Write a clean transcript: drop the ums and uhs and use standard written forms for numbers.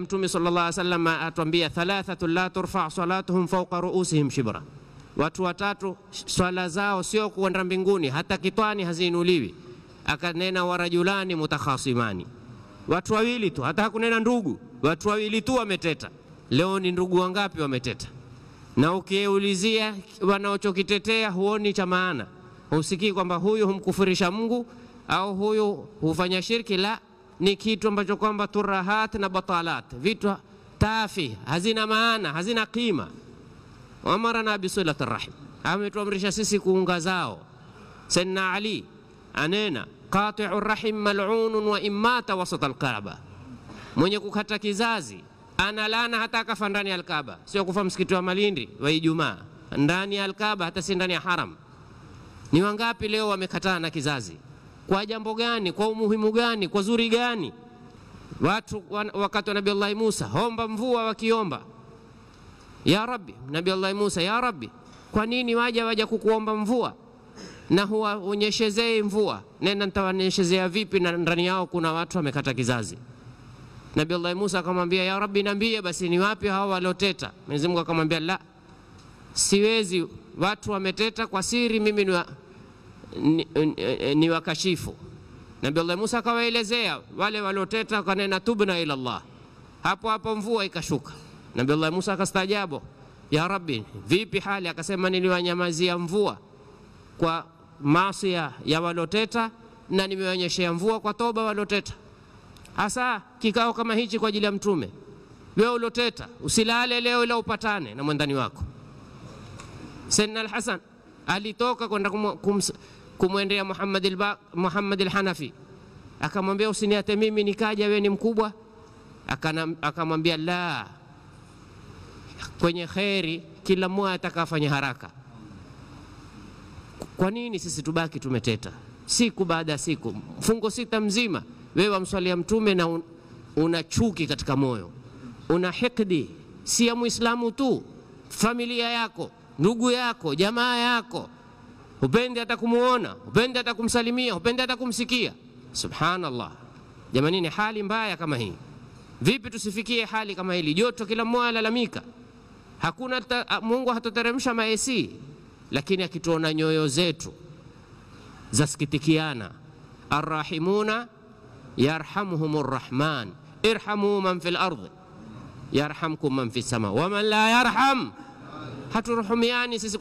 Mtume sallallahu alaihi wasallam atuambia thalathatu la turfa salatuhum fawqa ruusihim shibra, watu watatu swala zao sio kwenda mbinguni, hata kitwani haziinuliwi. Akanena warajulani mutakhasimani, watu wawili tu, hata hakunena ndugu, watu wawili tu wameteta. Leo ni ndugu wangapi wameteta? Na ukiulizia wanaochokitetea huoni cha maana, usikii kwamba huyu humkufurisha Mungu au huyu hufanya shirki. La, ni kitu ambacho kwamba turahat na batalat, vitu tafi, hazina maana, hazina qima. Amarana bisilatir rahim, ametuamrisha sisi kuunga zao. Sayyidina Ali anena qati'ur rahim mal'unun wa imata wasata al-Kaaba, mwenye kukata kizazi analana hata akafa ndani ya al-Kaaba. Sio kufa msikiti wa Malindi wa Ijumaa, ndani ya al-Kaaba, hata si ndani ya haram. Ni wangapi leo wamekataa na kizazi? Kwa jambo gani? Kwa umuhimu gani? Kwa zuri gani? Watu wakati wa Nabii Allah Musa homba mvua, wakiomba ya Rabbi, Nabii Allah Musa, ya Rabbi, kwa nini waja kukuomba mvua na huwa unyeshezee mvua? Nenda nitawanyeshezea vipi na ndani yao kuna watu wamekata kizazi? Nabii Allah Musa akamwambia, ya Rabbi, niambie basi ni wapi hao walioteta? Mwenyezi Mungu akamwambia, la, siwezi, watu wameteta kwa siri, mimi ni wakashifu. Nabii Allah Musa akawaelezea wale walioteta, kanena tubna ila Allah. Hapo hapo mvua ikashuka. Nabii Allah Musa akastaajabu, ya Rabbi, vipi hali? Akasema, niliwanyamazia mvua kwa maasi ya walioteta na nimewanyeshea mvua kwa toba walioteta. Hasa kikao kama hichi kwa ajili ya Mtume. Wewe ulioteta usilale leo ila upatane na mwendani wako. Sayyidina al-Hasan alitoka kwenda kumwendea Muhammad al-Hanafi, akamwambia, usiniate mimi nikaja, wewe ni mkubwa. Akamwambia, la, kwenye khairi kila mmoja atakafanya haraka. Kwa nini sisi tubaki tumeteta siku baada ya siku, mfungo sita mzima? Wewe wamswalia Mtume na una chuki katika moyo, una hikdi, si ya Muislamu tu, familia yako, ndugu yako, jamaa yako, upendi hata kumuona, upendi hata kumsalimia, upendi hata kumsikia. Subhanallah, jamani, ni hali mbaya kama hii. Vipi tusifikie hali kama hili? Joto kila mmoja lalamika, hakuna Mungu hatoteremsha maesi, lakini akituona nyoyo zetu zasikitikiana. Arrahimuna yarhamuhumur rahman irhamu man fil ardi yarhamkum man fis sama wa man la yarham, haturuhumiani sisi.